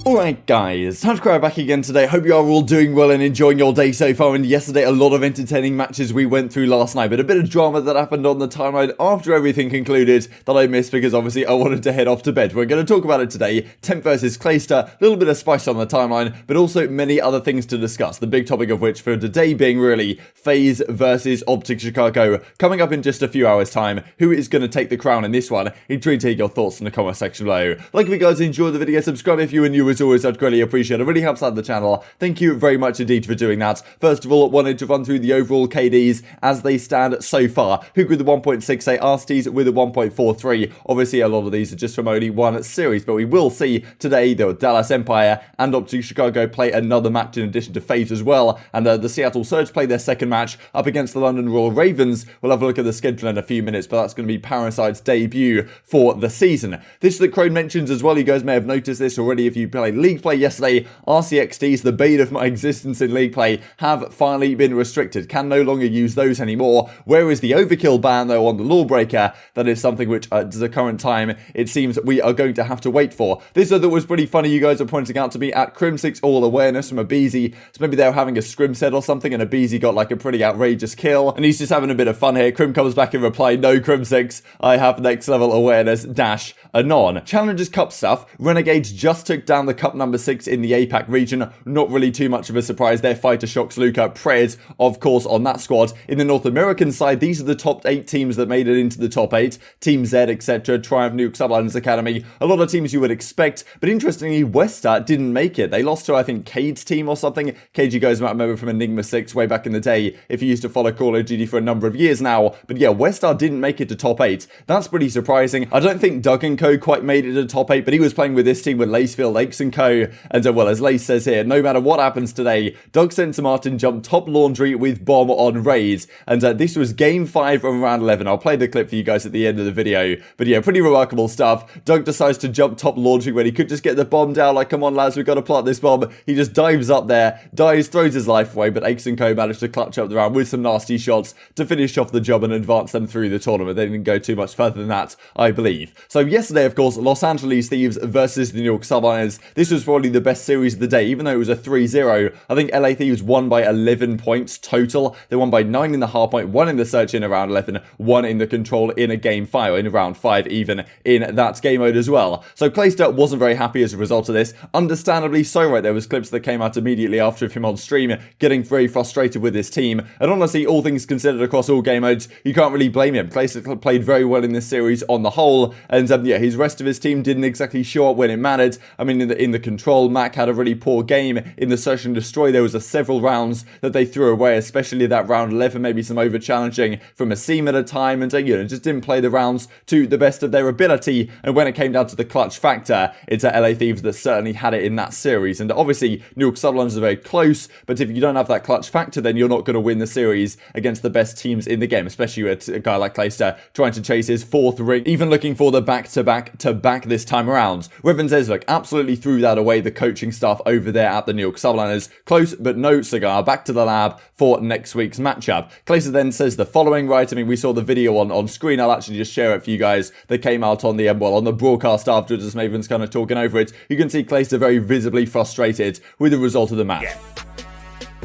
Alright guys, TacticalRab back again today. Hope you are all doing well and enjoying your day so far. And yesterday a lot of entertaining matches we went through last night, but a bit of drama that happened on the timeline after everything concluded that I missed because obviously I wanted to head off to bed. We're going to talk about it today. Temp versus Clayster, a little bit of spice on the timeline, but also many other things to discuss. The big topic of which for today being really FaZe versus OpTic Chicago. Coming up in just a few hours time, who is going to take the crown in this one? Intrigued to hear your thoughts in the comment section below. Like if you guys enjoyed the video, subscribe if you are new as always, I'd greatly appreciate it. It really helps out the channel. Thank you very much indeed for doing that. First of all, wanted to run through the overall KDs as they stand so far. Huke with the 1.68, Arcitys with the 1.43. Obviously, a lot of these are just from only one series, but we will see today the Dallas Empire and OpTic Chicago play another match in addition to FaZe as well. And the Seattle Surge play their second match up against the London Royal Ravens. We'll have a look at the schedule in a few minutes, but that's going to be Parasite's debut for the season. This is the Crone mentions as well. You guys may have noticed this already if you played League Play yesterday. RCXTs, the bane of my existence in League Play, have finally been restricted. Can no longer use those anymore. Where is the overkill ban though on the Lawbreaker? That is something which at the current time it seems we are going to have to wait for. This I thought was pretty funny. You guys are pointing out to me at Crimsix all awareness from aBeZy. So maybe they were having a scrim set or something and aBeZy got like a pretty outrageous kill and he's just having a bit of fun here. Crim comes back in reply, no Crimsix, I have next level awareness dash anon. Challengers Cup stuff. Renegades just took down the Cup number 6 in the APAC region. Not really too much of a surprise there. Fighter Shocks, Luca, Pred, of course, on that squad. In the North American side, these are the top 8 teams that made it into the top 8. Team Z, etc. Triumph, Nuke, Sublines Academy. A lot of teams you would expect, but interestingly, Westar didn't make it. They lost to, I think, Cade's team or something. Cade, you guys might remember from Enigma 6 way back in the day, if you used to follow Call of Duty for a number of years now. But yeah, Westar didn't make it to top 8. That's pretty surprising. I don't think Doug & Co quite made it to top 8, but he was playing with this team with Lacefield, Lakes & Co. And well, as Lace says here, no matter what happens today, Doug Sensor Martin jumped top laundry with bomb on raid. And this was game 5 of round 11. I'll play the clip for you guys at the end of the video. But yeah, pretty remarkable stuff. Doug decides to jump top laundry when he could just get the bomb down. Like, come on lads, we've got to plant this bomb. He just dives up there, dies, throws his life away. But Aches & Co managed to clutch up the round with some nasty shots to finish off the job and advance them through the tournament. They didn't go too much further than that, I believe. So yesterday, of course, Los Angeles Thieves versus the New York Subliners. This was probably the best series of the day, even though it was a 3-0. I think LA Thieves won by 11 points total. They won by 9.5 points, 1 in the search in around 11, 1 in the control in a game 5, in around 5 even in that game mode as well. So Clayster wasn't very happy as a result of this. Understandably so, right? There was clips that came out immediately after of him on stream getting very frustrated with his team. And honestly, all things considered across all game modes, you can't really blame him. Clayster played very well in this series on the whole. And yeah, his rest of his team didn't exactly show up when it mattered. I mean, in the control, Mac had a really poor game. In the search and destroy, there was several rounds that they threw away, especially that round 11, maybe some over challenging from a seam at a time, and you know, just didn't play the rounds to the best of their ability. And when it came down to the clutch factor, it's LA Thieves that certainly had it in that series. And obviously, New York Sublines are very close, but if you don't have that clutch factor, then you're not going to win the series against the best teams in the game, especially with a guy like Clayster trying to chase his 4th ring, even looking for the back-to-back this time around. Revan says, look, absolutely threw that away, the coaching staff over there at the New York Subliners. Close, but no cigar. Back to the lab for next week's matchup. Clayster then says the following, right? I mean, we saw the video on screen. I'll actually just share it for you guys. That came out on the, on the broadcast afterwards as Maven's kind of talking over it. You can see Clayster very visibly frustrated with the result of the match. Yeah.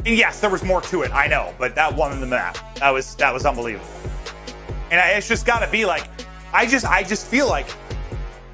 And yes, there was more to it, I know, but that won in the map. That was unbelievable. And it's just got to be like, I just feel like,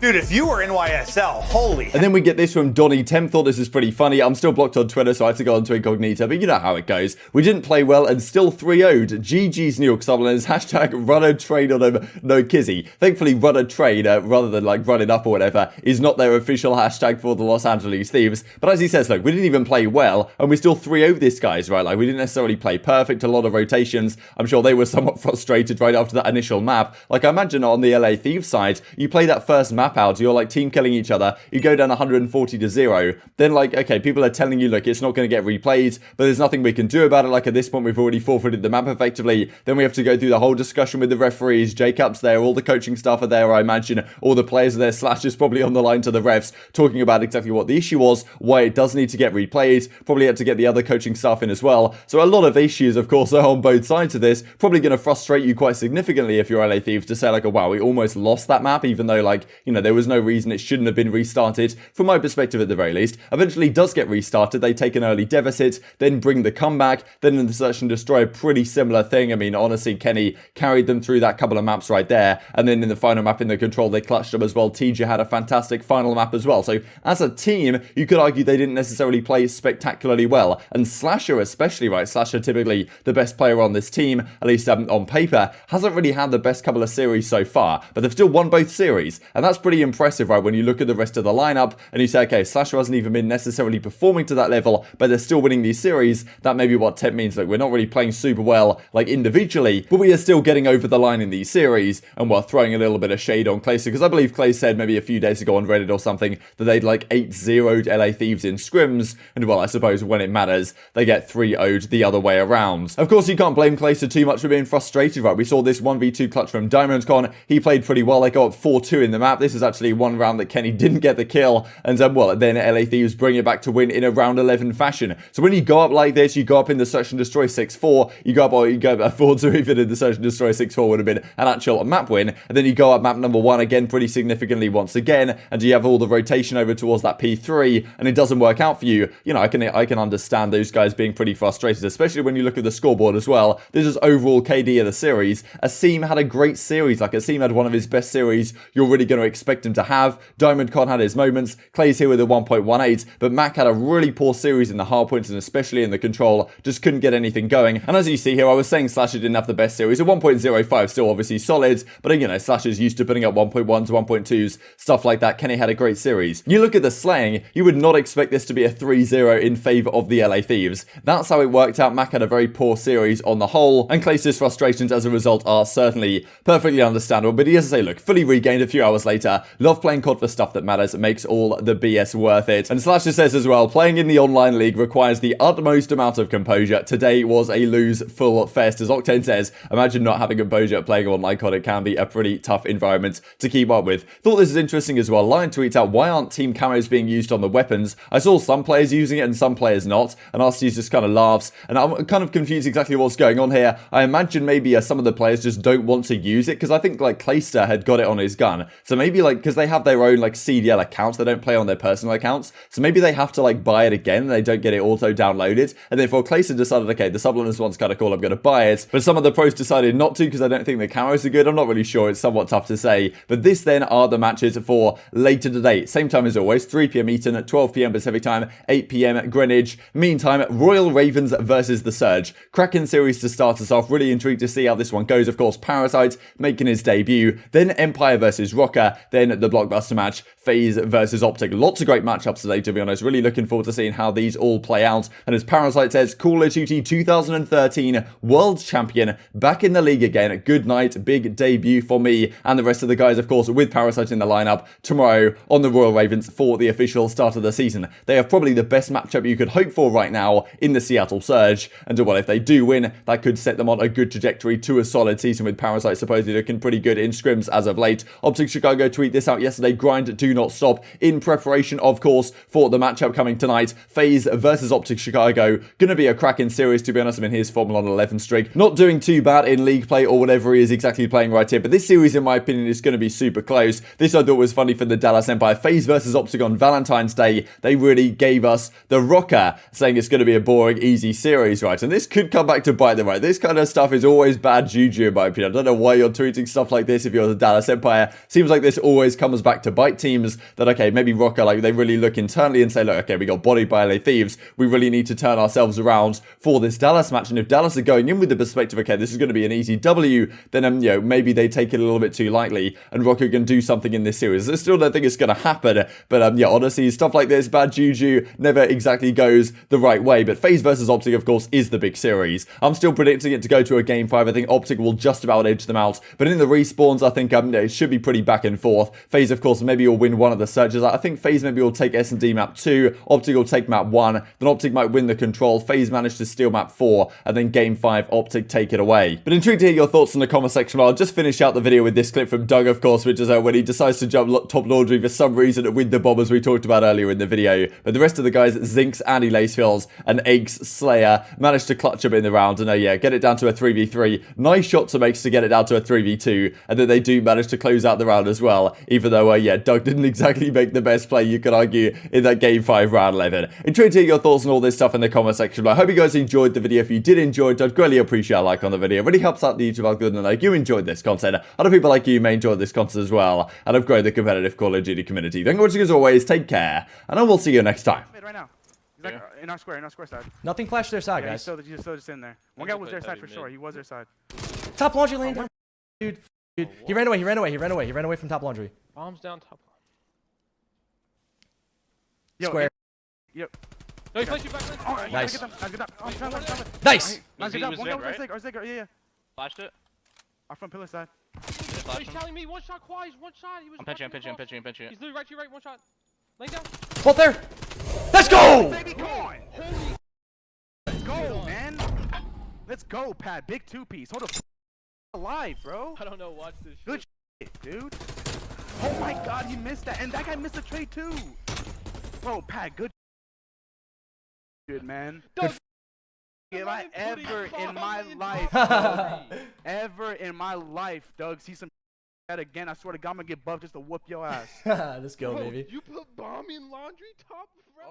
dude, if you were NYSL, holy And then we get this from Donnie. Temp thought this was pretty funny. I'm still blocked on Twitter, so I had to go onto incognito, but you know how it goes. We didn't play well and still 3-0'd. GG's New York Subliners. Hashtag run a trade on them, no kizzy. Thankfully, run a trade, rather than like run it up or whatever, is not their official hashtag for the Los Angeles Thieves. But as he says, look, we didn't even play well, and we still 3-0'd this guys, right? Like, we didn't necessarily play perfect, a lot of rotations. I'm sure they were somewhat frustrated right after that initial map. Like, I imagine on the LA Thieves side, you play that first map out, you're like team killing each other, you go down 140-0, then like, okay, people are telling you, look, it's not going to get replayed, but there's nothing we can do about it. Like, at this point, we've already forfeited the map effectively. Then we have to go through the whole discussion with the referees. J-Cap's there, all the coaching staff are there, I imagine, all the players are there, Slash is probably on the line to the refs, talking about exactly what the issue was, why it does need to get replayed, probably had to get the other coaching staff in as well. So a lot of issues, of course, are on both sides of this, probably going to frustrate you quite significantly if you're LA Thieves to say like, oh wow, we almost lost that map, even though like, you know, there was no reason it shouldn't have been restarted, from my perspective at the very least. Eventually does get restarted, they take an early deficit, then bring the comeback, then in the Search and Destroy, a pretty similar thing. I mean, honestly, Kenny carried them through that couple of maps right there, and then in the final map in the Control, they clutched them as well. TJ had a fantastic final map as well, so as a team, you could argue they didn't necessarily play spectacularly well, and Slasher especially, right, Slasher typically the best player on this team, at least on paper, hasn't really had the best couple of series so far, but they've still won both series, and that's pretty impressive, right, when you look at the rest of the lineup, and you say, okay, Slasher hasn't even been necessarily performing to that level, but they're still winning these series. That may be what Temp means. Look, we're not really playing super well, like, individually, but we are still getting over the line in these series, and we're throwing a little bit of shade on Clayster, because I believe Clay said maybe a few days ago on Reddit or something that they'd like 8-0'd LA Thieves in scrims, and well, I suppose when it matters, they get 3-0'd the other way around. Of course, you can't blame Clayster too much for being frustrated, right? We saw this 1v2 clutch from DiamondCon. He played pretty well. They go up 4-2 in the map. This is actually one round that Kenny didn't get the kill, and well, then LA Thieves bring it back to win in a round 11 fashion. So when you go up like this, you go up in the Search and Destroy 6-4, you go up 4-2, even in the Search and Destroy 6-4 would have been an actual map win, and then you go up map number 1 again pretty significantly once again, and you have all the rotation over towards that P3, and it doesn't work out for you. You know, I can understand those guys being pretty frustrated, especially when you look at the scoreboard as well. This is overall KD of the series. aBeZy had a great series. Like, aBeZy had one of his best series you're really going to expect him to have. DiamondCon had his moments. Clay's here with a 1.18, but Mac had a really poor series in the hard points and especially in the Control. Just couldn't get anything going. And as you see here, I was saying Slasher didn't have the best series. A 1.05 still obviously solid, but you know, Slasher's used to putting up 1.1s, 1.2s, stuff like that. Kenny had a great series. You look at the slaying, you would not expect this to be a 3-0 in favor of the LA Thieves. That's how it worked out. Mac had a very poor series on the whole, and Clayster's frustrations as a result are certainly perfectly understandable, but he has to say, look, fully regained a few hours later. Love playing COD for stuff that matters. It makes all the BS worth it. And Slasher says as well, playing in the online league requires the utmost amount of composure. Today was a lose full fest. As Octane says, imagine not having composure playing online COD. It can be a pretty tough environment to keep up with. Thought this is interesting as well. Lion tweets out, why aren't team camos being used on the weapons? I saw some players using it and some players not, and Arcitys just kind of laughs, and I'm kind of confused exactly what's going on here. I imagine maybe some of the players just don't want to use it, because I think like Clayster had got it on his gun, so maybe like, because they have their own like CDL accounts, they don't play on their personal accounts, so maybe they have to like buy it again, and they don't get it auto downloaded, and therefore Clayster decided, okay, the Sibilants one's kind of cool, I'm going to buy it, but some of the pros decided not to, because I don't think the camos are good. I'm not really sure, it's somewhat tough to say, but this then are the matches for later today. Same time as always, 3 PM Eastern, 12 PM Pacific time, 8 PM Greenwich. Meantime, Royal Ravens versus the Surge. Cracking series to start us off. Really intrigued to see how this one goes. Of course, Parasite making his debut. Then Empire versus Rokkr. Then the blockbuster match, FaZe versus OpTic. Lots of great matchups today, to be honest. Really looking forward to seeing how these all play out. And as Parasite says, Call of Duty 2013 World Champion back in the league again. Good night. Big debut for me and the rest of the guys, of course, with Parasite in the lineup tomorrow on the Royal Ravens for the official start of the season. They are probably the best matchup you could hope for right now in the Seattle Surge. And well, if they do win, that could set them on a good trajectory to a solid season, with Parasite supposedly looking pretty good in scrims as of late. OpTic Chicago tweet this out yesterday. Grind, do not stop. In preparation, of course, for the matchup coming tonight. FaZe versus OpTic Chicago. Gonna be a cracking series, to be honest. I mean, here's Formula on 11 streak. Not doing too bad in league play or whatever he is exactly playing right here, but this series, in my opinion, is going to be super close. This I thought was funny for the Dallas Empire. FaZe versus OpTic on Valentine's Day. They really gave us the Rokkr, saying it's going to be a boring, easy series, right? And this could come back to bite them, right? This kind of stuff is always bad juju, in my opinion. I don't know why you're tweeting stuff like this if you're the Dallas Empire. Seems like this always comes back to bite teams that, okay, maybe Rokkr, like, they really look internally and say, look, okay, we got bodied by LA Thieves. We really need to turn ourselves around for this Dallas match. And if Dallas are going in with the perspective, okay, this is going to be an easy W, then, you know, maybe they take it a little bit too lightly and Rokkr can do something in this series. I still don't think it's going to happen, but, yeah, honestly, stuff like this, bad juju, never exactly goes the right way. But FaZe versus OpTic, of course, is the big series. I'm still predicting it to go to a Game 5. I think OpTic will just about edge them out. But in the respawns, I think it should be pretty back and forth. FaZe, of course, maybe will win one of the searches. I think FaZe maybe will take S&D map 2. OpTic will take map 1. Then OpTic might win the Control. FaZe managed to steal map 4. And then Game 5, OpTic take it away. But intrigued to hear your thoughts in the comment section. I'll just finish out the video with this clip from Doug, of course, which is when he decides to jump top laundry for some reason with the bombers we talked about earlier in the video. But the rest of the guys, Zinx, Andy Lacefills, and Eggs Slayer, managed to clutch up in the round and yeah, get it down to a 3v3. Nice shot to make to get it down to a 3v2, and then they do manage to close out the round as well. well, even though, yeah, Doug didn't exactly make the best play, you could argue, in that Game 5 round 11. Intrigued to hear your thoughts on all this stuff in the comment section below. I hope you guys enjoyed the video. If you did enjoy it, I'd greatly appreciate a like on the video. It really helps out the YouTube algorithm, like you enjoyed this content. Other people like you may enjoy this content as well, and have grown the competitive Call of Duty community. Thank you for watching as always, take care, and I will see you next time. Right now. He's like in our square side. Nothing flashed their side, guys. He's still just in there. One guy was their side for sure. He was their side. Top laundry lane down. Dude. He ran away from top laundry. Bombs down top. Yo, Square. Yep. No, he flashed you back. Oh, Nice. Nice. Nice. Good up. He was One there, guy right? was Zig. Yeah. Flashed it. Our front pillar side. Oh, he's telling me one shot Quais, one shot. He was I'm pitching. He's literally right to your right, one shot. Lay down. Both there. Let's go. Baby, come on. Holy. Let's go, man. Let's go, Pat. Big two-piece. Hold up. Alive, bro. I don't know, watch this shit. Good shit, dude. Oh my god, he missed that. And that guy missed the trade too. Bro, Pat, good shit, man. If I ever in my life, Doug, see some that again, I swear to God, I'm gonna get buffed just to whoop your ass. Let's go, Bro, baby. you put bomb in laundry top, bro?